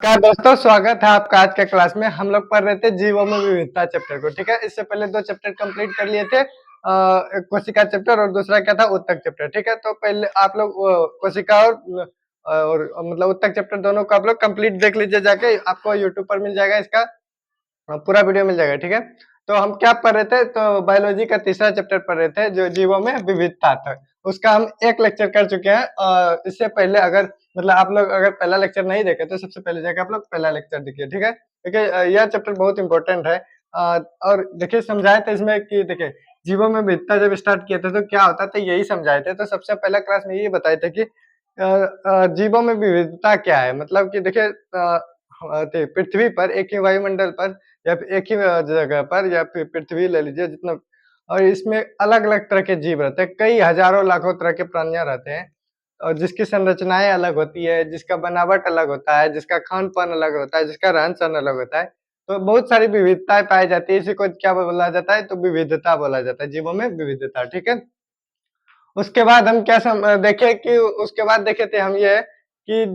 नमस्कार दोस्तों, स्वागत है आपका आज के क्लास में। हम लोग पढ़ रहे थे जीवों में विविधता चैप्टर को। ठीक है, इससे पहले दो चैप्टर कंप्लीट कर लिए थे। एक कोशिका चैप्टर और दूसरा क्या था, उत्तक चैप्टर। ठीक है, तो पहले आप लोग कोशिका और मतलब उत्तक चैप्टर दोनों को आप लोग कंप्लीट देख लीजिए जाके। आपको यूट्यूब पर मिल जाएगा इसका पूरा वीडियो मिल जाएगा। ठीक है, तो हम क्या पढ़ रहे थे, तो बायोलॉजी का तीसरा चैप्टर पढ़ रहे थे जो जीवों में विविधता था। उसका हम एक लेक्चर कर चुके हैं। इससे पहले अगर मतलब आप लोग अगर पहला लेक्चर नहीं देखे तो सबसे पहले जाकर आप लोग पहला लेक्चर देखिए। ठीक है, देखिए यह चैप्टर बहुत इंपॉर्टेंट है। और देखिए समझाए थे इसमें कि देखिए जीवों में विविधता जब स्टार्ट किए थे तो क्या होता था, यही समझाए थे। तो सबसे पहला क्लास में यही बताए थे कि जीवों में विविधता क्या है। मतलब कि देखिए पृथ्वी पर एक ही वायुमंडल पर या फिर एक ही जगह पर या फिर पृथ्वी ले लीजिए जितना, और इसमें अलग-अलग तरह के जीव रहते हैं, कई हज़ारों लाखों तरह के प्राणियाँ रहते हैं और जिसकी संरचनाएँ अलग होती है, जिसका बनावट अलग होता है, जिसका खान-पान अलग होता है, जिसका रहन-सहन अलग होता है। तो बहुत सारी विविधताएँ पाई जाती है, इसी को क्या बोला जाता है, तो विविधता बोला जाता है, जीवों में विविधता। ठीक है? उसके बाद हम क्या देखे कि उसके बाद देखे थे हम ये कि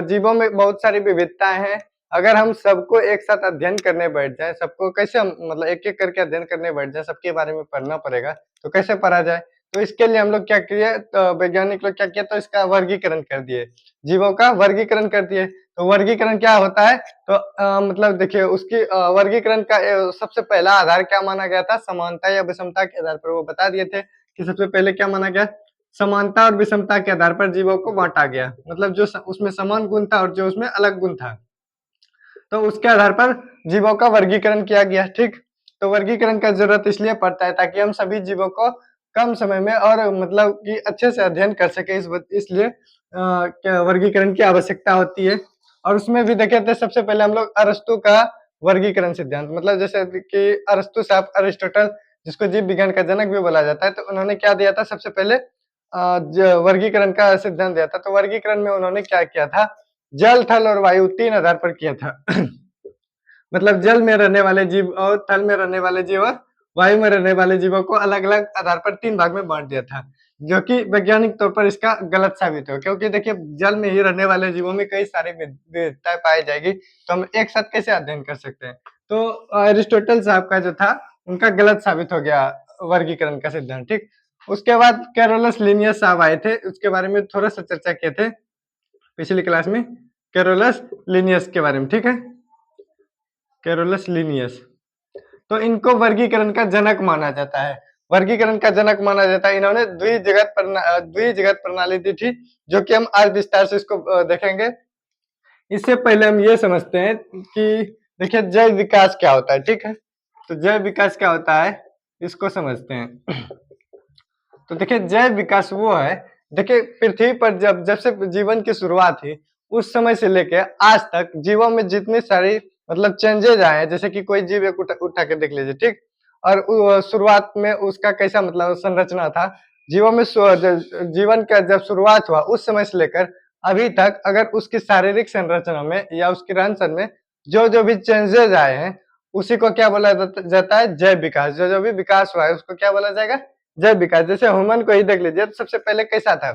जीवों में बहुत सारी विविधताएँ हैं। अगर हम सबको एक साथ अध्ययन करने बैठ जाएँ, सबको कैसे हम मतलब एक-एक करके अध्ययन करने बैठ जाएँ, सबके बारे में पढ़ना पड़ेगा, तो कैसे पढ़ा जाए? तो इसके लिए हम लोग क्या किए, तो वैज्ञानिक लोग क्या किए, तो इसका वर्गीकरण कर दिए, जीवों का वर्गीकरण कर दिए। तो वर्गीकरण क्या होता है? तो मतलब देखिए उसकी वर्गीकरण का सबसे पहला आधार क्या माना गया था? समानता या विषमता के आधार पर वो बता दिए थे कि सबसे पहले क्या माना गया, समानता और विषमता के आधार पर जीवों को बांटा गया। मतलब जो उसमें समान गुण था और जो उसमें अलग गुण था, तो उसके आधार पर जीवों का वर्गीकरण किया गया। ठीक, तो वर्गीकरण का जरूरत इसलिए पड़ता है ताकि हम सभी जीवों को कम समय में और मतलब कि अच्छे से अध्ययन कर सके। इसलिए क्या वर्गीकरण की आवश्यकता होती है। और उसमें भी देखे थे सबसे पहले हम लोग अरस्तु का वर्गीकरण सिद्धांत, मतलब जैसे कि अरस्तु साहब, अरिस्टोटल, जिसको जीव विज्ञान का जनक भी बोला जाता है, तो उन्होंने क्या दिया था सबसे पहले, वर्गीकरण का सिद्धांत दिया था। तो वर्गीकरण में उन्होंने क्या किया था, जल, थल और वायु 3 आधार पर किया था। मतलब जल में रहने वाले जीव और थल में रहने वाले जीव और वायु में रहने वाले जीवों को अलग-अलग आधार पर 3 भाग में बाँट दिया था, जो कि वैज्ञानिक तौर पर इसका गलत साबित हुआ। क्योंकि देखिए जल में ही रहने वाले जीवों में कई सारी विविधताएँ पाई जाएगी, तो हम एक साथ कैसे अध्ययन कर सकते हैं? तो अरिस्टोटल साहब का जो था, उनका गलत साबित हो गया वर्गीकरण का सिद्धांत। ठीक, उसके बाद कैरोलस लिनियस साहब आए थे, उसके बारे में थोड़ा-सा चर्चा किए थे पिछली क्लास में, कैरोलस लिनियस के बारे में। ठीक है, कैरोलस लिनियस, तो इनको वर्गीकरण का जनक माना जाता है। वर्गीकरण का जनक माना जाता है। इन्होंने द्विजगत प्रणाली दी थी, जो कि हम आज विस्तार से इसको देखेंगे। इससे पहले हम ये समझते हैं कि देखिए जैव विकास क्या होता है। ठीक है, तो जैव विकास क्या होता है, इसको समझते हैं। तो देखिए जैव विकास वो है, देखिए पृथ्वी पर जब जब से जीवन की शुरुआत हुई, उस समय से लेके आज तक जीवों में जितनी सारी मतलब चेंजेज आए हैं, जैसे कि कोई जीव एक उठा के देख लीजिए। ठीक, और शुरुआत में उसका कैसा मतलब संरचना था, जीवों में जीवन का जब शुरुआत हुआ उस समय से लेकर अभी तक, अगर उसकी शारीरिक संरचना में या उसके रहन सहन में जो जो भी चेंजेज आए हैं, उसी को क्या बोला जाता है, जैव विकास। जो जो भी विकास हुआ है उसको क्या बोला जाएगा, जैव विकास। जैसे ह्यूमन को ही देख लीजिए, तो सबसे पहले कैसा था,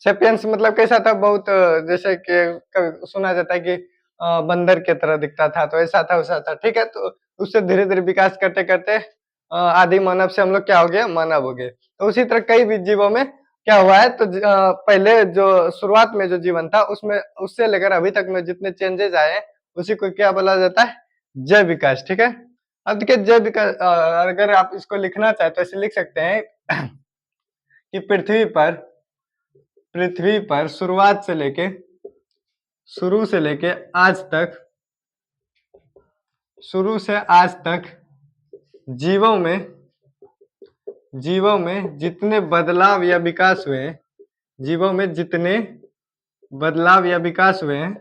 सेपियंस मतलब कैसा था, बहुत जैसे कि सुना जाता है कि बंदर की तरह दिखता था, तो ऐसा था वैसा था। ठीक है, तो उससे धीरे धीरे विकास करते करते आदि मानव से हम लोग क्या हो गए, मानव हो गए। तो उसी तरह कई भी जीवों में क्या हुआ है, तो पहले जो शुरुआत में जो जीवन था उसमें उससे लेकर अभी तक में जितने चेंजेस आए हैं, उसी को क्या बोला जाता है, जैव विकास। ठीक है, अब देखिए जैव विकास, अगर आप इसको लिखना चाहे तो ऐसे लिख सकते हैं कि पृथ्वी पर शुरू से लेके आज तक शुरू से आज तक जीवों में जितने बदलाव या विकास हुए हैं, जीवों में जितने बदलाव या विकास हुए हैं,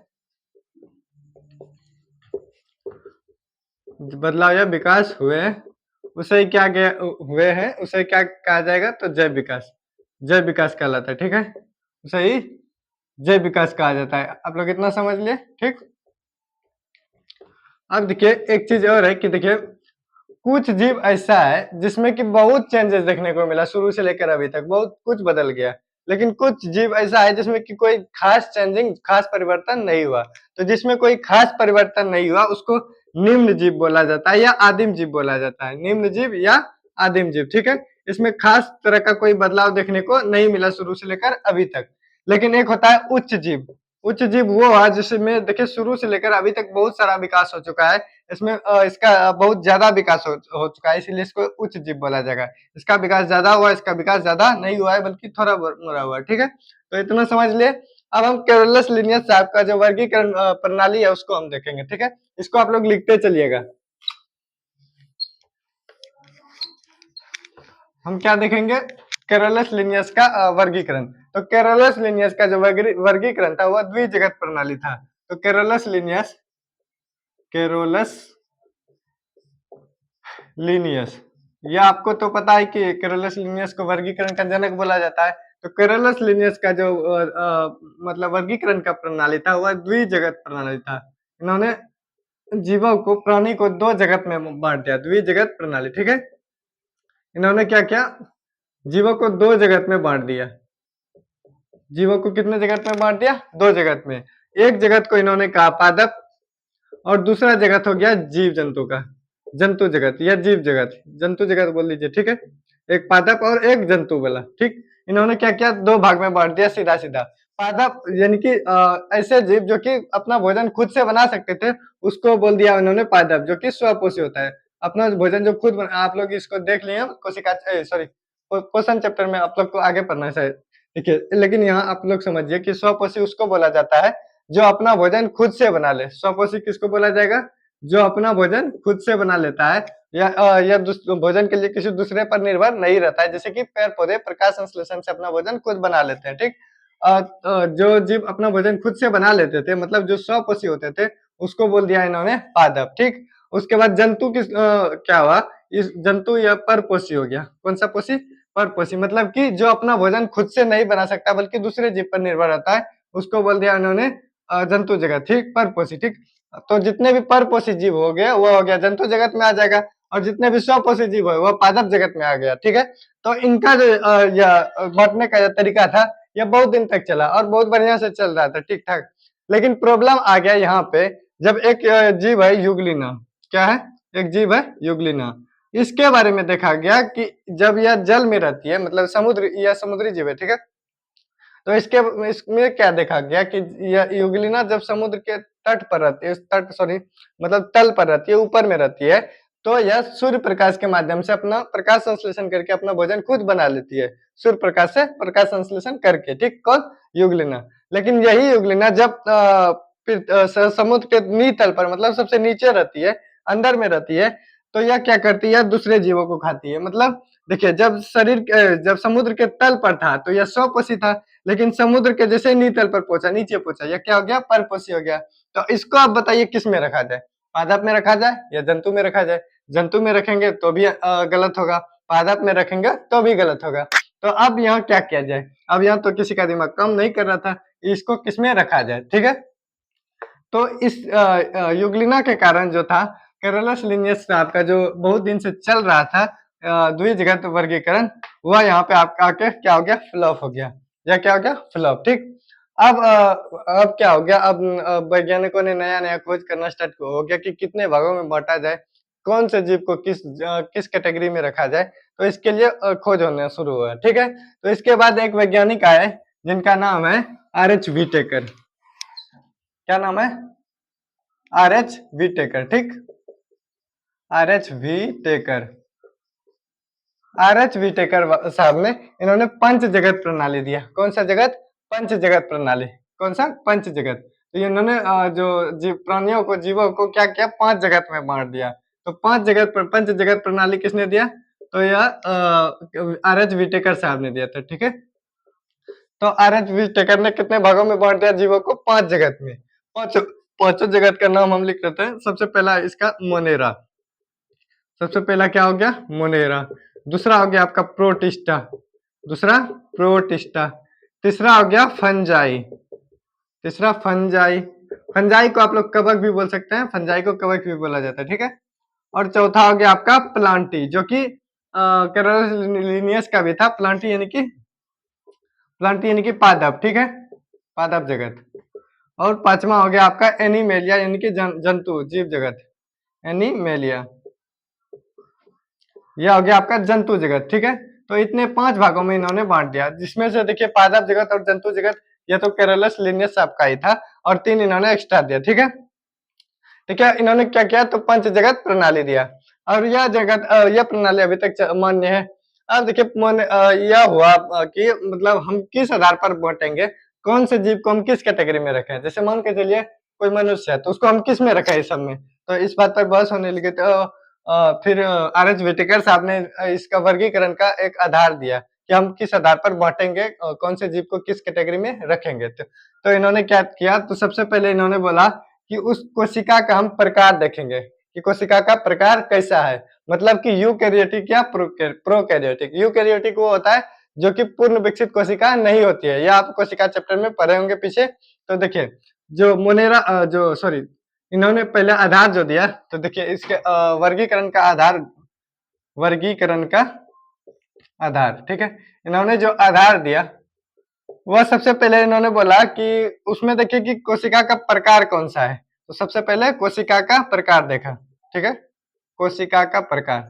बदलाव या विकास हुए हैं, उसे क्या हुए हैं, उसे क्या कहा जाएगा, तो जैव विकास। जैव विकास कहलाता है। ठीक है, उसे ही जैव विकास कहा जाता है। आप लोग इतना समझ लिए। ठीक, अब देखिए एक चीज और है कि देखिए कुछ जीव ऐसा है जिसमें कि बहुत चेंजेस देखने को मिला, शुरू से लेकर अभी तक बहुत कुछ बदल गया। लेकिन कुछ जीव ऐसा है जिसमें कि कोई खास चेंजिंग, खास परिवर्तन नहीं हुआ। तो जिसमें कोई खास परिवर्तन नहीं हुआ उसको निम्न जीव बोला जाता है या आदिम जीव बोला जाता है। निम्न जीव या आदिम जीव, ठीक है। इसमें खास तरह का कोई बदलाव देखने को नहीं मिला शुरू से लेकर अभी तक। लेकिन एक होता है उच्च जीव। उच्च जीव वो है जिसमें देखिए शुरू से लेकर अभी तक बहुत सारा विकास हो चुका है। इसमें इसका बहुत ज्यादा विकास हो चुका है, इसीलिए इसको उच्च जीव बोला जाएगा। इसका विकास ज्यादा हुआ, इसका विकास ज्यादा नहीं हुआ है, बल्कि थोड़ा मोड़ा हुआ है, ठीक है। तो इतना समझ लिए। अब हम कैरोलस लिनियस टाइप का जो वर्गीकरण प्रणाली है उसको हम देखेंगे, ठीक है। इसको आप लोग लिखते चलिएगा। हम क्या देखेंगे? कैरोलस लिनियस का वर्गीकरण। तो कैरोलस लिनियस का जो वर्गीकरण था वह द्विजगत प्रणाली था। तो कैरोलस लिनियस, ये आपको तो पता है कि कैरोलस लिनियस को वर्गीकरण का जनक बोला जाता है। तो कैरोलस लिनियस का जो मतलब वर्गीकरण का प्रणाली था वह द्विजगत प्रणाली था। इन्होंने जीवों को, प्राणी को दो जगत में बांट दिया, द्विजगत प्रणाली, ठीक है। इन्होंने क्या किया? जीवों को दो जगत में बांट दिया। जीवों को कितने जगत में बांट दिया? दो जगत में। एक जगत को इन्होंने कहा पादप और दूसरा जगत हो गया जीव जंतु का, जंतु जगत या जीव जगत, जंतु जगत बोल लीजिए, ठीक है। एक पादप और एक जंतु वाला, ठीक। इन्होंने क्या किया? दो भाग में बांट दिया सीधा सीधा। पादप यानी कि ऐसे जीव जो कि अपना भोजन खुद से बना सकते थे, उसको बोल दिया उन्होंने पादप, जो कि स्वपोषी होता है। अपना भोजन जो खुद आप लोग इसको देख लिए कोशिका, सॉरी, पोषण चैप्टर में आप लोग को आगे पढ़ना है शायद, ठीक है। लेकिन यहाँ आप लोग समझिए कि स्वपोषी उसको बोला जाता है जो अपना भोजन खुद से बना ले। स्वपोषी किसको बोला जाएगा? जो अपना भोजन खुद से बना लेता है या भोजन के लिए किसी दूसरे पर निर्भर नहीं रहता है। जैसे कि पेड़ पौधे प्रकाश संश्लेषण से अपना भोजन खुद बना लेते हैं, ठीक। जो जीव अपना भोजन खुद से बना लेते थे, मतलब जो स्वपोषी होते थे, उसको बोल दिया इन्होंने पादप, ठीक। उसके बाद जंतु क्या हुआ? इस जंतु या परपोषी हो गया। कौन सा पोषी? परपोषी, मतलब कि जो अपना भोजन खुद से नहीं बना सकता बल्कि दूसरे जीव पर निर्भर रहता है, उसको बोल दिया इन्होंने जंतु जगत, ठीक, परपोषी, ठीक। तो जितने भी परपोषी जीव हो गए वो हो गया जंतु जगत में आ जाएगा, और जितने भी स्वपोषी जीव है वो पादप जगत में आ गया, ठीक है। तो इनका जो बांटने का जो तरीका था ये बहुत दिन तक चला और बहुत बढ़िया से चल रहा था, ठीक ठाक। लेकिन प्रॉब्लम आ गया यहाँ पे, जब एक जीव है यूग्लिना। क्या है? एक जीव है यूग्लिना। इसके बारे में देखा गया कि जब यह जल में रहती है, मतलब समुद्र या समुद्री जीव है, ठीक है। तो इसमें क्या देखा गया कि यह यूग्लिना जब समुद्र के तट पर रहती है, तट सॉरी मतलब तल पर रहती है, ऊपर में रहती है, तो यह सूर्य प्रकाश के माध्यम से अपना प्रकाश संश्लेषण करके अपना भोजन खुद बना लेती है, सूर्य प्रकाश से प्रकाश संश्लेषण करके, ठीक। कौन? यूग्लिना। लेकिन यही यूग्लिना जब समुद्र के नीतल पर, मतलब सबसे नीचे रहती है, अंदर में रहती है, तो यह क्या करती है? दूसरे जीवों को खाती है। मतलब देखिए, जब समुद्र के तल पर था तो यह स्वपोषी था, लेकिन समुद्र के जैसे नीतल पर पहुंचा, नीचे पहुंचा, यह क्या हो गया? परपोषी हो गया। तो इसको आप बताइए किस में रखा जाए? पादप में रखा जाए या जंतु में रखा जाए? जंतु में रखेंगे तो भी गलत होगा, पादप में रखेंगे तो भी गलत होगा। तो अब यहाँ क्या किया जाए? अब यहाँ तो किसी का दिमाग काम नहीं कर रहा था, इसको किसमें रखा जाए, ठीक है। तो इस यूग्लिना के कारण जो था, कैरोलस लिनियस आपका जो बहुत दिन से चल रहा था द्विजगत वर्गीकरण, वह यहाँ पे आपका आके क्या हो गया? फ्लॉप हो गया। या क्या हो गया? फ्लॉप, ठीक। अब क्या हो गया? अब वैज्ञानिकों ने नया नया खोज करना स्टार्ट हो गया कि कितने भागों में बांटा जाए, कौन से जीव को किस कैटेगरी में रखा जाए। तो इसके लिए खोज होना शुरू हुआ, ठीक है। तो इसके बाद एक वैज्ञानिक आए जिनका नाम है RH व्हिटेकर। क्या नाम है? RH व्हिटेकर, ठीक। RH व्हिटेकर, RH व्हिटेकर साहब ने, इन्होंने पंच जगत प्रणाली दिया। कौन सा जगत? पंच जगत प्रणाली। कौन सा? पंच जगत। तो इन्होंने जो जीव प्राणियों को, जीवों को क्या किया? पांच जगत में बांट दिया। तो पंच जगत प्रणाली किसने दिया? तो यह RH व्हिटेकर साहब ने दिया था, ठीक है। तो RH व्हिटेकर ने कितने भागों में बांट दिया जीवों को? पांच जगत में। पांचों पांचों जगत का नाम हम लिख लेते हैं। सबसे पहला इसका मोनेरा। सबसे पहला क्या हो गया? मोनेरा। दूसरा हो गया आपका प्रोटिस्टा। दूसरा प्रोटिस्टा। तीसरा हो गया फंजाई। तीसरा फंजाई। फंजाई को आप लोग कवक भी बोल सकते हैं, फंजाई को कवक भी बोला जाता है, ठीक है। और चौथा हो गया आपका प्लांटी, जो कि कैरोलिनियस का भी था। प्लांटी यानी कि प्लांट यानी कि पादप, ठीक है, पादप जगत। और पांचवा हो गया आपका एनिमेलिया यानी कि जंतु जीव जगत, एनिमेलिया, यह हो गया आपका जंतु जगत, ठीक है। तो इतने 5 भागों में इन्होंने बांट दिया, जिसमें से देखिए पादप जगत और जंतु जगत ये तो केरलस लिनियस आपका ही था, और 3 इन्होंने एक्स्ट्रा दिया, ठीक है। ठीक है, इन्होंने क्या किया, तो पंच जगत प्रणाली दिया, और यह जगत यह प्रणाली अभी तक मान्य है। अब देखिए यह हुआ कि मतलब हम किस आधार पर बांटेंगे, कौन से जीव को हम किस कैटेगरी में रखें। जैसे मान के चलिए कोई मनुष्य है तो उसको हम किस में रखें, इस सब में। तो इस बात पर बहस होने लगी, तो फिर आर एच व्हिटेकर साहब ने इसका वर्गीकरण का एक आधार दिया कि हम किस आधार पर बांटेंगे, कौन से जीव को किस कैटेगरी में रखेंगे। तो इन्होंने क्या किया, तो सबसे पहले इन्होंने बोला कि उस कोशिका का हम प्रकार देखेंगे कि कोशिका का प्रकार कैसा है, मतलब कि यूकैरियोटिक या प्रोकैरियोटिक। यूकैरियोटिक वो होता है जो कि पूर्ण विकसित कोशिका नहीं होती है, या आप कोशिका चैप्टर में पढ़े होंगे पीछे। तो देखिए जो मोनेरा जो सॉरी इन्होंने पहले आधार जो दिया, तो देखिए इसके वर्गीकरण का आधार, वर्गीकरण का आधार, ठीक है। इन्होंने जो आधार दिया वह सबसे पहले इन्होंने बोला कि उसमें देखिए कि कोशिका का प्रकार कौन सा है। तो सबसे पहले कोशिका का प्रकार देखा, ठीक है, कोशिका का प्रकार।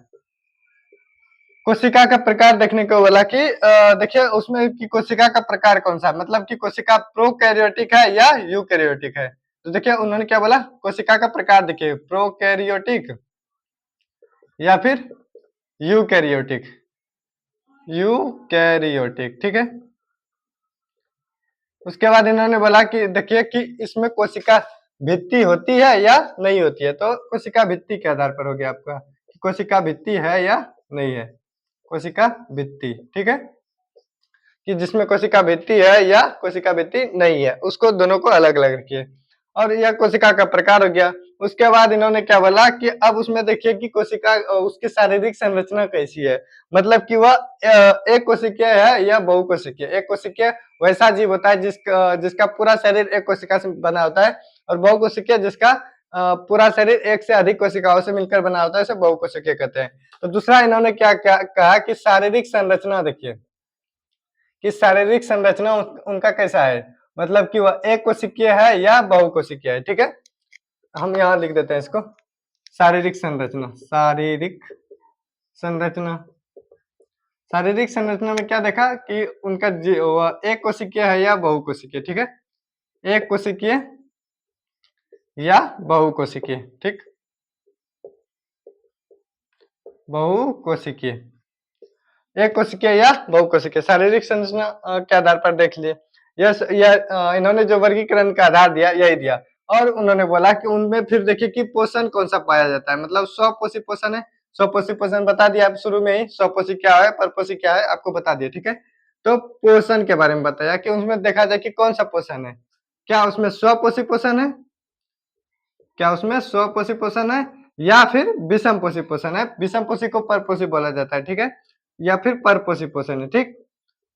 कोशिका का प्रकार देखने को बोला कि देखिए उसमें कि कोशिका का प्रकार कौन सा है, मतलब कि कोशिका प्रोकैरियोटिक है या यूकैरियोटिक है। तो देखिए उन्होंने क्या बोला, कोशिका का प्रकार देखिए प्रोकैरियोटिक या फिर यूकैरियोटिक, यूकैरियोटिक, ठीक है। उसके बाद इन्होंने बोला कि देखिए कि इसमें कोशिका भित्ति होती है या नहीं होती है। तो कोशिका भित्ति के आधार पर हो गया आपका कि कोशिका भित्ति है या नहीं है, कोशिका भित्ति, ठीक है, कि जिसमें कोशिका भित्ति है या कोशिका भित्ति नहीं है, उसको दोनों को अलग अलग रखिए। और यह कोशिका का प्रकार हो गया। उसके बाद इन्होंने क्या बोला कि अब उसमें देखिए कि कोशिका उसकी शारीरिक संरचना कैसी है, मतलब कि वह एक कोशिकीय है या बहुकोशिकीय। एक कोशिकीय वैसा जीव होता है जिसका पूरा शरीर एक कोशिका से बना होता है, और बहुकोशिकीय जिसका पूरा शरीर एक से अधिक कोशिकाओं से मिलकर बना होता है, इसे बहुकोशिकीय कहते हैं। तो दूसरा इन्होंने क्या क्या कहा कि शारीरिक संरचना देखिए कि शारीरिक संरचना उनका कैसा है, मतलब कि वह एक कोशिकीय है या बहुकोशिकीय है, ठीक है। हम यहाँ लिख देते हैं इसको, शारीरिक संरचना, शारीरिक संरचना। शारीरिक संरचना में क्या देखा कि उनका एक कोशिकीय है या बहुकोशिकीय, ठीक है, एक कोशिकीय या बहुकोशिकीय, ठीक, बहुकोशिकीय, एक कोशिकीय या बहुकोशिकीय। शारीरिक संरचना के आधार पर देख लिए, यह इन्होंने जो वर्गीकरण का आधार दिया यही दिया। और उन्होंने बोला कि उनमें फिर देखिए कि पोषण कौन सा पाया जाता है, मतलब स्वपोषी पोषण है। स्वपोषी पोषण बता दिया आप शुरू में ही, स्वपोषी क्या है परपोषी क्या है आपको बता दिया, ठीक है। तो पोषण के बारे में बताया कि उसमें देखा जाए कि कौन सा पोषण है, क्या उसमें स्वपोषी पोषण है, क्या उसमें स्वपोषी पोषण है या फिर विषम पोषी पोषण है। विषम पोषी को परपोषी बोला जाता है, ठीक है, या फिर परपोषी पोषण है, ठीक।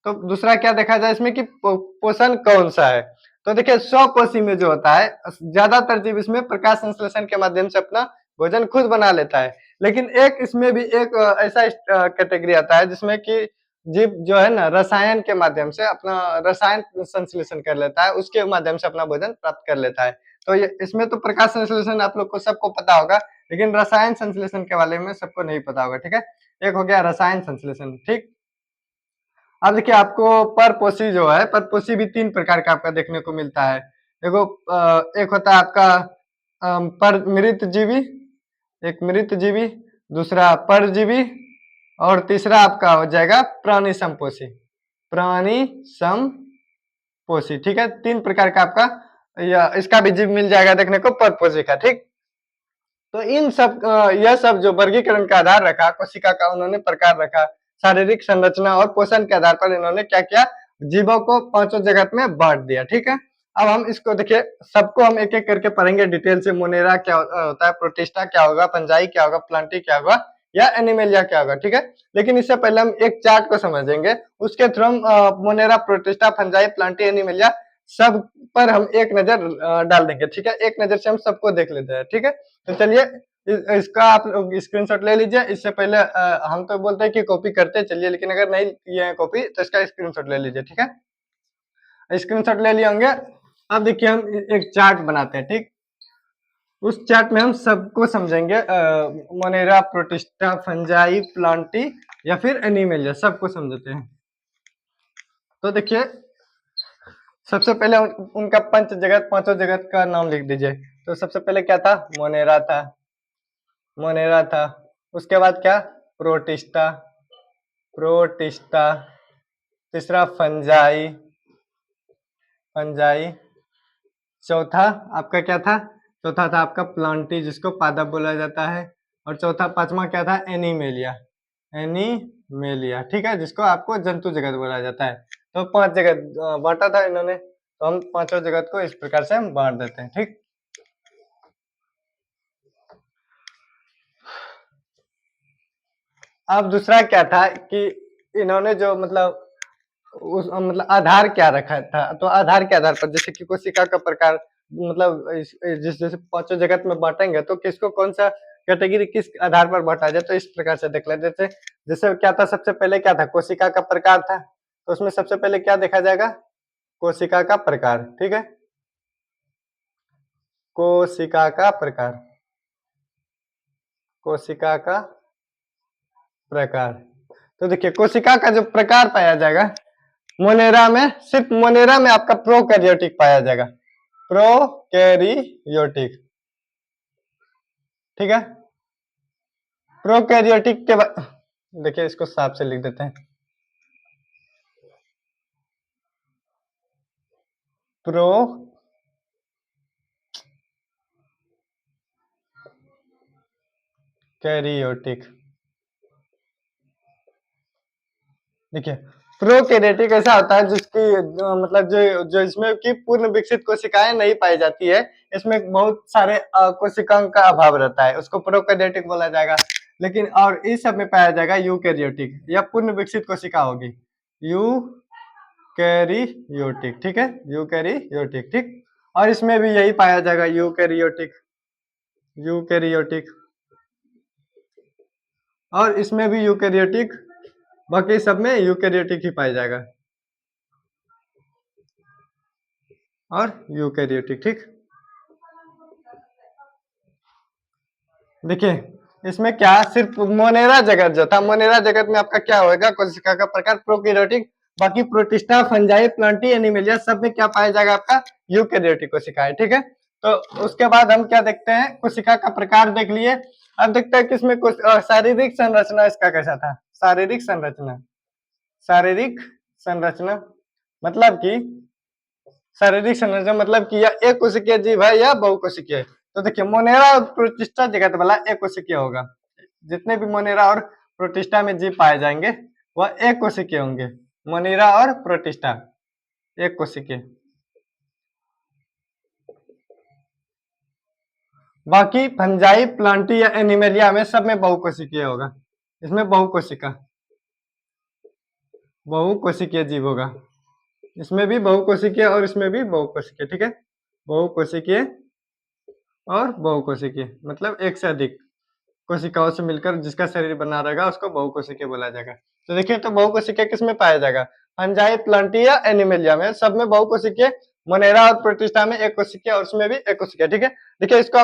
तो दूसरा क्या देखा जाए इसमें कि पोषण कौन सा है। तो देखिए स्वपोषी में जो होता है ज्यादातर जीव इसमें प्रकाश संश्लेषण के माध्यम से अपना भोजन खुद बना लेता है, लेकिन एक इसमें भी एक ऐसा कैटेगरी आता है जिसमें कि जीव जो है ना रसायन के माध्यम से अपना रसायन संश्लेषण कर लेता है, उसके माध्यम से अपना भोजन प्राप्त कर लेता है। तो ये इसमें तो प्रकाश संश्लेषण आप लोग को सबको पता होगा, लेकिन रसायन संश्लेषण के बारे में सबको नहीं पता होगा, ठीक है। एक हो गया रसायन संश्लेषण, ठीक। अब देखिए आपको परपोषी जो है, परपोषी भी 3 प्रकार का आपका देखने को मिलता है। देखो एक होता है आपका पर मृत जीवी, एक मृत जीवी, दूसरा परजीवी, और तीसरा आपका हो जाएगा प्राणी समपोषी, प्राणी समपोषी, ठीक है। 3 प्रकार का आपका या इसका भी जीव मिल जाएगा देखने को परपोषी का, ठीक। तो इन सब यह सब जो वर्गीकरण का आधार रखा, कोशिका का उन्होंने प्रकार रखा, शारीरिक संरचना और पोषण के आधार पर इन्होंने क्या किया, जीवों को पांचों जगत में बांट दिया, ठीक है। अब हम इसको देखिए, सबको हम एक एक करके पढ़ेंगे डिटेल से। मोनेरा क्या होता है, प्रोटिस्टा क्या होगा, फंजाई क्या होगा, प्लांटी क्या होगा, या एनिमेलिया क्या होगा, ठीक है। लेकिन इससे पहले हम एक चार्ट को समझेंगे, उसके थ्रू हम Monera, protista, fungi, Plantae, animalia सब पर हम एक नजर डाल देंगे, ठीक है। एक नजर से हम सबको देख लेते हैं, ठीक है। तो चलिए इसका आप लोग स्क्रीनशॉट ले लीजिए। इससे पहले हम तो बोलते हैं कि कॉपी करते चलिए, लेकिन अगर नहीं किए हैं कॉपी तो इसका स्क्रीनशॉट ले लीजिए, ठीक है। स्क्रीनशॉट ले लिए होंगे। अब देखिए हम एक चार्ट बनाते हैं, ठीक। उस चार्ट में हम सबको समझेंगे, मोनेरा, प्रोटिस्टा, फंजाई, प्लांटी या फिर एनिमेलिया, सबको समझते हैं। तो देखिए सबसे पहले उनका पंच जगत, पांचों जगत का नाम लिख दीजिए। तो सबसे पहले क्या था? मोनेरा था, मोनेरा था। उसके बाद क्या? Protista, protista. तीसरा फंजाई, फंजाई। चौथा आपका क्या था? चौथा था आपका प्लांटी, जिसको पादप बोला जाता है। और चौथा पांचवा क्या था? एनिमेलिया, एनिमेलिया, ठीक है, जिसको आपको जंतु जगत बोला जाता है। तो 5 जगत बांटा था इन्होंने, तो हम पांचों जगत को इस प्रकार से हम बांट देते हैं, ठीक। अब दूसरा क्या था कि इन्होंने जो मतलब उस मतलब आधार क्या रखा था? तो आधार के आधार पर, जैसे कि कोशिका का प्रकार, मतलब जिस जैसे पांचों जगत में बांटेंगे तो किसको कौन सा कैटेगरी किस आधार पर बांटा जाए, तो इस प्रकार से देख लेते थे। जैसे क्या था? सबसे पहले क्या था? कोशिका का प्रकार था। तो उसमें सबसे पहले क्या देखा जाएगा? कोशिका का प्रकार, ठीक है, कोशिका का प्रकार, कोशिका का प्रकार। तो देखिए कोशिका का जो प्रकार पाया जाएगा मोनेरा में, सिर्फ मोनेरा में आपका प्रोकैरियोटिक पाया जाएगा, प्रोकैरियोटिक, ठीक है। प्रोकैरियोटिक के बाद देखिए इसको साफ से लिख देते हैं, प्रो कैरियोटिक। देखिए प्रोकैरियोटिक ऐसा होता है जिसकी मतलब जो जो इसमें की पूर्ण विकसित कोशिकाएं नहीं पाई जाती है, इसमें बहुत सारे कोशिकाओं का अभाव रहता है, उसको प्रोकैरियोटिक बोला जाएगा। लेकिन और इस सब में पाया जाएगा यूकैरियोटिक, या पूर्ण विकसित कोशिका होगी, यूकैरियोटिक, ठीक है, यूकैरियोटिक, ठीक। और इसमें भी यही पाया जाएगा, यूकैरियोटिक, यूकैरियोटिक। और इसमें भी यूकैरियोटिक, बाकी सब में यूकैरियोटिक ही पाया जाएगा, और यूकैरियोटिक, ठीक। देखिए इसमें क्या, सिर्फ मोनेरा जगत जो था, मोनेरा जगत में आपका क्या होगा? कोशिका का प्रकार प्रोकैरियोटिक। बाकी प्रोटिस्टा, फंजाई, प्लांटी, एनिमेलिया सब में क्या पाया जाएगा? आपका यूकैरियोटिक कोशिकाएं, ठीक है। तो उसके बाद हम क्या देखते हैं? कोशिका का प्रकार देख लिए। अब देखते हैं किसमें शारीरिक संरचना इसका कैसा था। शारीरिक संरचना, शारीरिक संरचना मतलब कि शारीरिक संरचना मतलब कि या एक कोशिकीय जीव है या बहुकोशिकीय। तो देखिए मोनेरा और प्रोटिस्टा जगत वाला एक कोशिकीय होगा, जितने भी मोनेरा और प्रोटिस्टा में जीव पाए जाएंगे वह एक कोशिकीय होंगे, मोनेरा और प्रोटिस्टा एक कोशिकीय। बाकी फंजाई, प्लांटी या एनिमेलिया में सब में बहुकोशिकीय होगा, इसमें बहुकोशिका, बहुकोशिकीय जीव होगा, इसमें भी बहुकोशिकीय और इसमें भी बहुकोशिकीय, ठीक है, बहुकोशिकीय और बहुकोशिकीय मतलब एक से अधिक कोशिकाओं से मिलकर जिसका शरीर बना रहेगा उसको बहुकोशिकीय बोला जाएगा। तो देखिए तो बहुकोशिकीय किस में पाया जाएगा? फंजाई, प्लांटी या एनिमेलिया में, सब में बहुकोशिकीय। मोनेरा और प्रोटिस्टा में एक कोशिकीय और उसमें भी एक कोशिकीय, ठीक है। देखिए इसको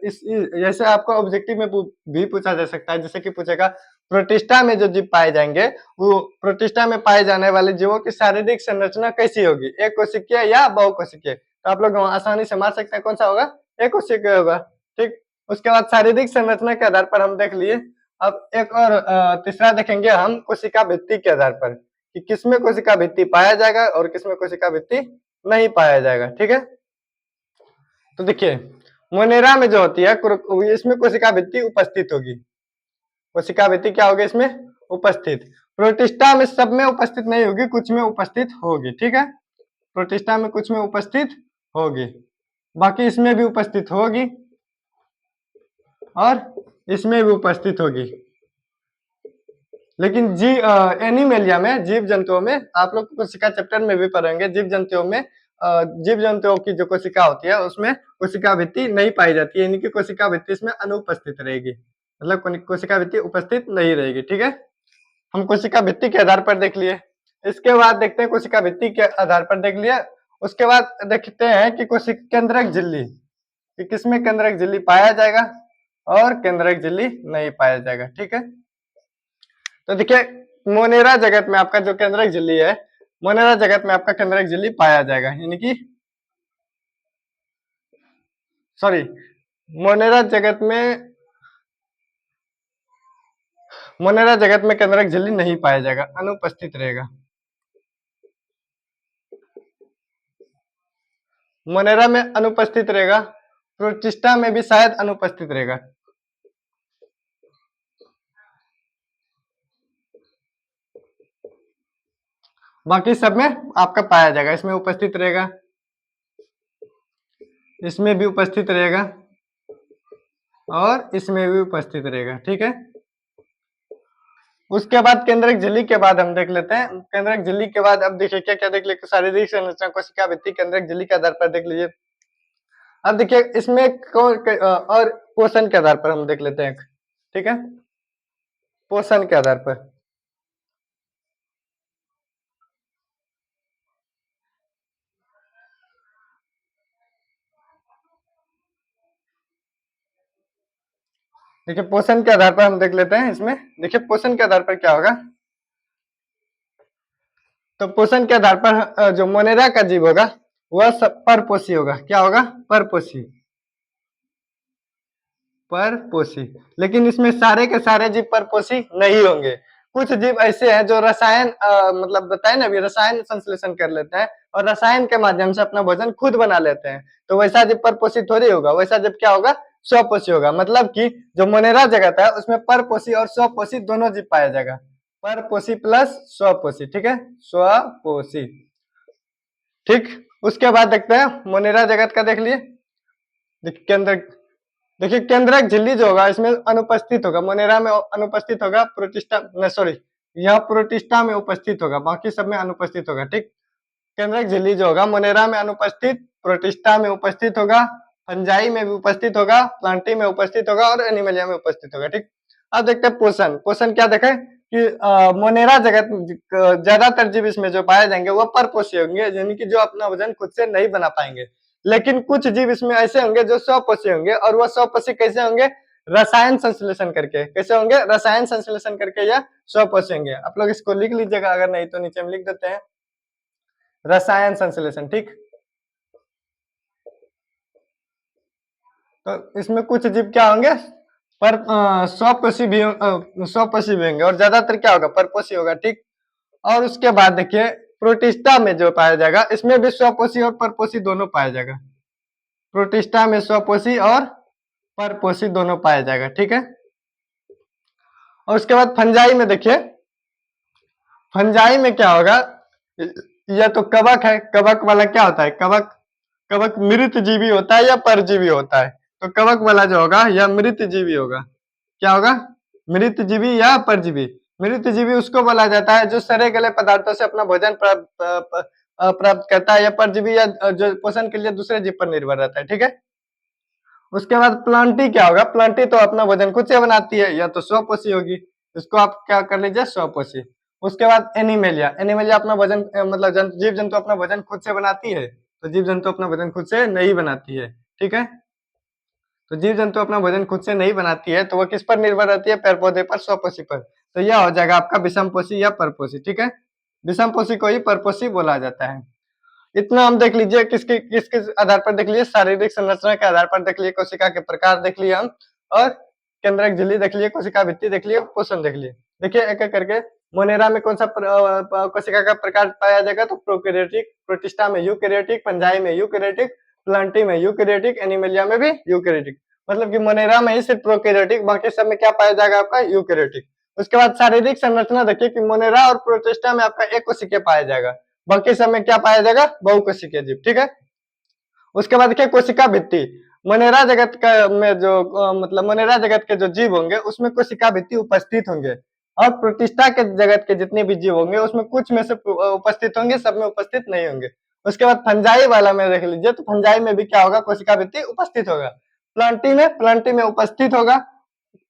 इस जैसे आपको ऑब्जेक्टिव में भी पूछा जा सकता है, जैसे कि पूछेगा प्रोटिस्टा में जो जीव पाए जाएंगे वो प्रोटिस्टा में पाए जाने वाले जीवों की शारीरिक संरचना कैसी होगी, एक कोशिकीय या बहुकोशिकीय। तो आप लोग आसानी से मार सकते हैं कौन सा होगा, एक कोशिकीय होगा, ठीक। उसके बाद शारीरिक संरचना के आधार पर हम देख लिए। अब एक और तीसरा देखेंगे हम कोशिका भित्ति के आधार पर कि किसमें कोशिका भित्ति पाया जाएगा और किसमें कोशिका भित्ति नहीं पाया जाएगा, ठीक है। तो देखिए मोनेरा में जो होती है इसमें कोशिका भित्ति उपस्थित होगी, कोशिका भित्ति क्या होगी इसमें? उपस्थित। प्रोटिस्टा में सब में उपस्थित नहीं होगी, कुछ में उपस्थित होगी, ठीक है। प्रोटिस्टा में कुछ में उपस्थित होगी, बाकी इसमें भी उपस्थित होगी और इसमें भी उपस्थित होगी। लेकिन एनिमेलिया में, जीव जंतुओं में, आप लोग कोशिका चैप्टर में भी पढ़ेंगे, जीव जंतुओं में जीव जंतुओं की जो कोशिका होती है उसमें कोशिका भित्ति नहीं पाई जाती है, यानी कि कोशिका भित्ति इसमें अनुपस्थित रहेगी, मतलब कोशिका भित्ति उपस्थित नहीं रहेगी, ठीक है। हम कोशिका भित्ति के आधार पर देख लिए। इसके बाद देखते हैं कोशिका भित्ति के आधार पर देख लिया। उसके बाद देखते हैं कि कोशिका केंद्रक झिल्ली, कि किसमें केंद्रक झिल्ली पाया जाएगा और केंद्रक झिल्ली नहीं पाया जाएगा। ठीक है, तो देखिए मोनेरा जगत में आपका जो केंद्रक झिल्ली है, मोनेरा जगत में आपका केंद्रक झिल्ली पाया जाएगा, यानी कि सॉरी, मोनेरा जगत में केंद्रक झिल्ली नहीं पाया जाएगा, अनुपस्थित रहेगा। मोनेरा में अनुपस्थित रहेगा, प्रोटिस्टा में भी शायद अनुपस्थित रहेगा। बाकी सब में आपका पाया जाएगा, इसमें उपस्थित रहेगा, इसमें भी उपस्थित रहेगा और इसमें भी उपस्थित रहेगा। ठीक है, उसके बाद केंद्रक झिल्ली के बाद हम देख लेते हैं, केंद्रक झिल्ली के बाद अब देखिए क्या क्या देख लेते, शारीरिक संरचना, कोशिका भित्ति, केंद्रक झिल्ली के आधार पर देख लीजिए। अब देखिए इसमें और पोषण के आधार पर हम देख लेते हैं। ठीक है, पोषण के आधार पर देखिए, पोषण के आधार पर हम देख लेते हैं। इसमें देखिए पोषण के आधार पर क्या होगा, तो पोषण के आधार पर जो मोनेरा का जीव होगा वह परपोषी होगा। क्या होगा, परपोषी, परपोषी। लेकिन इसमें सारे के सारे जीव परपोषी नहीं होंगे। कुछ जीव ऐसे हैं जो रसायन मतलब बताए ना, अभी रसायन संश्लेषण कर लेते हैं और रसायन के माध्यम से अपना भोजन खुद बना लेते हैं, तो वैसा जीव परपोषी थोड़ी होगा, वैसा जीव क्या होगा, स्वपोषी होगा। मतलब कि जो मोनेरा जगत है उसमें परपोषी और स्वपोषी दोनों जीव पाया जाएगा, परपोषी प्लस स्वपोषी। ठीक है, स्वपोषी। ठीक, उसके बाद देखते हैं मोनेरा जगत का, देख लिए। देखिए केंद्रक झिल्ली जो होगा इसमें अनुपस्थित होगा, मोनेरा में अनुपस्थित होगा, प्रोटिस्टा नहीं सॉरी, यह प्रोटिस्टा में उपस्थित होगा, बाकी सब में अनुपस्थित होगा। ठीक, केंद्रक झिल्ली जो होगा मोनेरा में अनुपस्थित, प्रोटिस्टा में उपस्थित होगा, फंजाई में भी उपस्थित होगा, प्लांटी में उपस्थित होगा और एनिमलिया में उपस्थित होगा। ठीक, अब देखते हैं पोषण। पोषण क्या देखें कि मोनेरा जगत ज्यादातर जीव इसमें जो पाए जाएंगे वो परपोषी होंगे, यानी कि जो अपना वजन खुद से नहीं बना पाएंगे। लेकिन कुछ जीव इसमें ऐसे होंगे जो स्वपोषी होंगे, और वह स्वपोषी कैसे होंगे, रसायन संश्लेषण करके। कैसे होंगे, रसायन संश्लेषण करके या स्वपोषी होंगे। आप लोग इसको लिख लीजिएगा, अगर नहीं तो नीचे में लिख देते हैं, रसायन संश्लेषण। ठीक, तो इसमें कुछ जीव क्या होंगे, पर स्वपोषी भी होंगे, और ज्यादातर क्या होगा, परपोषी होगा। ठीक, और उसके बाद देखिए प्रोटिस्टा में जो पाया जाएगा इसमें भी स्वपोषी और परपोषी दोनों पाया जाएगा, प्रोटिस्टा में स्वपोषी और परपोषी दोनों पाया जाएगा। ठीक है, और उसके बाद फंजाई में देखिए, फंजाई में क्या होगा, यह तो कवक है, कवक वाला क्या होता है, कवक, कवक मृत जीवी होता है या परजीवी होता है, तो कवक वाला जो होगा यह मृत जीवी होगा। क्या होगा, मृत जीवी या परजीवी। मृत जीवी उसको बोला जाता है जो सड़े गले पदार्थों से अपना भोजन प्राप्त करता है, या परजीवी या जो पोषण के लिए दूसरे जीव पर निर्भर रहता है। ठीक है, उसके बाद प्लांटी क्या होगा, प्लांटी तो अपना भोजन खुद से बनाती है, या तो स्वपोषी होगी, इसको आप क्या कर लीजिए, स्वपोषी। उसके बाद एनिमेलिया, एनिमेलिया अपना भोजन मतलब जीव जंतु अपना भोजन खुद से बनाती है, तो जीव जंतु अपना भोजन खुद से नहीं बनाती है। ठीक है, तो जीव जंतु अपना भोजन खुद से नहीं बनाती है, तो वो किस पर निर्भर रहती है, पेड़ पौधे पर, स्वपोषी पर। तो यह हो जाएगा आपका विषमपोषी या परपोषी। ठीक है, विषमपोषी को ही परपोषी बोला जाता है। इतना हम देख लीजिए, किसके किस किस आधार पर देख लिए, शारीरिक संरचना के आधार पर देख लिए, कोशिका के प्रकार देख लिए हम, और केंद्रक झिल्ली देख लिए, कोशिका भित्ति देख लिए, पोषण देख लिए। देखिए एक एक करके, मोनेरा में कौन सा कोशिका का प्रकार पाया जाएगा, तो प्रोकैरियोटिक, प्रोटिस्टा में यूकैरियोटिक, फंजाई में यूकैरियोटिक, प्लांटी में यूकैरियोटिक, एनिमेलिया में भी यूकैरियोटिक। मतलब कि मोनेरा में ही सिर्फ प्रोकैरियोटिक, बाकी सब में क्या पाया जाएगा, आपका यूकैरियोटिक। उसके बाद शारीरिक संरचना देखिए कि मोनेरा और प्रोटिस्टा में आपका एक कोशिकीय पाया जाएगा, बाकी सब में क्या पाया जाएगा, बहुकोशिकीय जीव। ठीक है, उसके बाद देखिए कोशिका भित्ति, मोनेरा जगत का में जो मतलब मोनेरा जगत के जो जीव होंगे उसमें कोशिका भित्ति उपस्थित होंगे, और प्रोटिस्टा के जगत के जितने भी जीव होंगे उसमें कुछ में से उपस्थित होंगे, सब में उपस्थित नहीं होंगे। उसके बाद फंजाई वाला में देख लीजिए, तो फंजाई में भी क्या होगा, कोशिका भित्ति उपस्थित होगा। प्लांटी में उपस्थित होगा,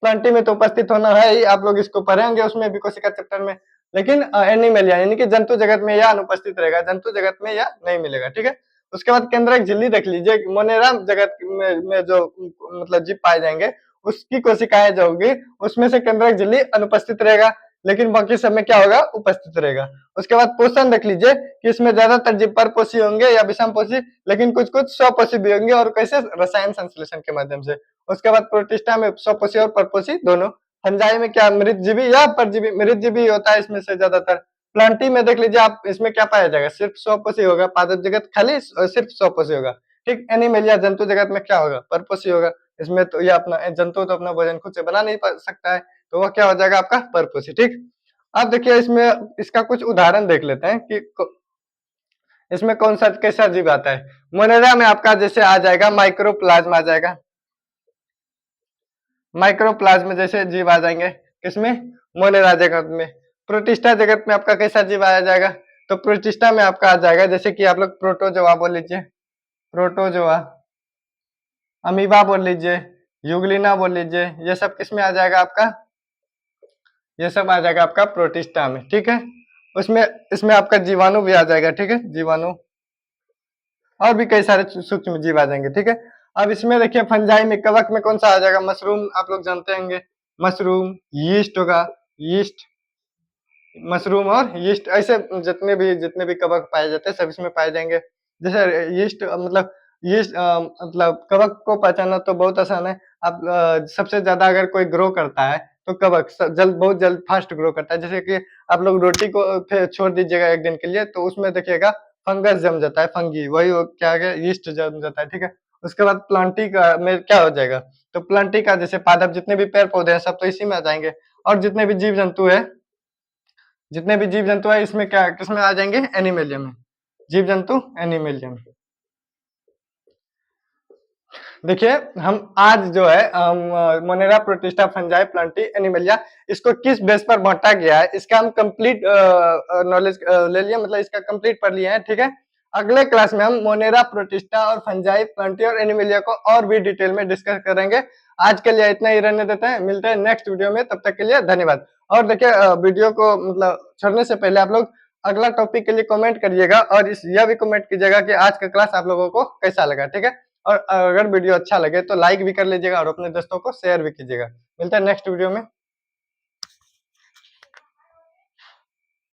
प्लांटी में तो उपस्थित होना है ही, आप लोग इसको पढ़ेंगे उसमें भी कोशिका चैप्टर में। लेकिन एनिमलिया यानी कि जंतु जगत में यह अनुपस्थित रहेगा, जंतु जगत में यह नहीं मिलेगा, ठीक है। उसके बाद केंद्रक झिल्ली देख लीजिए, मोनेरा जगत में जो मतलब जीव पाए जाएंगे उसकी कोशिकाएं जो होगी उसमें से केंद्रक झिल्ली अनुपस्थित रहेगा, लेकिन बाकी सब में क्या होगा, उपस्थित रहेगा। उसके बाद पोषण देख लीजिए कि इसमें ज्यादातर जीव परपोषी होंगे या विषमपोषी, लेकिन कुछ कुछ स्वपोषी भी होंगे, और कैसे, रसायन संश्लेषण के माध्यम से। उसके बाद प्रोटिस्टा में स्वपोषी और परपोषी दोनों। फंजाई में क्या, मृतजीवी या परजीवी, मृतजीवी होता है इसमें से ज्यादातर। प्लांटी में देख लीजिए आप, इसमें क्या पाया जाएगा, सिर्फ स्वपोषी होगा। पादप जगत खाली सिर्फ स्वपोषी होगा, ठीक। एनिमलिया जंतु जगत में क्या होगा, परपोषी होगा। इसमें तो ये अपना जंतु तो अपना भोजन खुद से बना नहीं सकता है, तो वह क्या हो जाएगा आपका, परपोषी, ठीक। अब देखिए इसमें इसका कुछ उदाहरण देख लेते हैं कि इसमें कौन सा कैसा जीव आता है। मोनेरा में आपका जैसे आ जाएगा माइक्रोप्लाज्म आ जाएगा, माइक्रोप्लाज्म जैसे जीव आ जाएंगे किसमें, मोनेरा जगत में। प्रोटिस्टा जगत में आपका कैसा जीव आया जाएगा, तो प्रोटिस्टा में आपका आ जाएगा जैसे कि आप लोग प्रोटोजोआ बोल लीजिए, प्रोटोजोआ, अमीबा बोल लीजिए, यूग्लिना बोल लीजिए, ये सब किसमें आ जाएगा आपका, ये सब आ जाएगा आपका प्रोटिस्टा में, ठीक है। उसमें इसमें आपका जीवाणु भी आ जाएगा, ठीक है, जीवाणु, और भी कई सारे सूक्ष्म जीव आ जाएंगे, ठीक है। अब इसमें देखिए फंजाई में, कवक में कौन सा आ जाएगा, मशरूम, आप लोग जानते होंगे, मशरूम, यीस्ट होगा, यीस्ट, मशरूम और यीस्ट, ऐसे जितने भी कवक पाए जाते हैं सब इसमें पाए जाएंगे। जैसे यीस्ट मतलब यीस्ट मतलब कवक को पहचानना तो बहुत आसान है। आप सबसे ज्यादा अगर कोई ग्रो करता है तो कवक बहुत जल्द फास्ट ग्रो करता है। जैसे कि आप लोग रोटी को फिर छोड़ दीजिएगा एक दिन के लिए तो उसमें देखिएगा फंगस जम जाता है, फंगी, वही क्या है, यीस्ट जम जाता है, ठीक है। उसके बाद प्लांटी का में क्या हो जाएगा, तो प्लांटी का जैसे पादप जितने भी पेड़ पौधे हैं सब तो इसी में आ जाएंगे, और जितने भी जीव जंतु है, जितने भी जीव जंतु है इसमें क्या, किसमें आ जाएंगे, एनिमेलियम में, जीव जंतु एनिमेलियम। देखिए हम आज जो है Monera, protista, fungi, Plantae, animalia, इसको किस बेस पर बांटा गया है इसका हम कंप्लीट नॉलेज ले लिए, मतलब इसका कंप्लीट पढ़ लिए हैं, ठीक है। अगले क्लास में हम मोनेरा, प्रोटिस्टा और फंजाई, प्लांटी और एनिमेलिया को और भी डिटेल में डिस्कस करेंगे। आज के लिए इतना ही रहने देते हैं, मिलते हैं नेक्स्ट वीडियो में, तब तक के लिए धन्यवाद। और देखिए वीडियो को मतलब छोड़ने से पहले आप लोग अगला टॉपिक के लिए कमेंट करिएगा, और इस यह भी कमेंट कीजिएगा कि आज का क्लास आप लोगों को कैसा लगा, ठीक है। और अगर वीडियो अच्छा लगे तो लाइक भी कर लीजिएगा और अपने दोस्तों को शेयर भी कीजिएगा। मिलते हैं नेक्स्ट वीडियो में।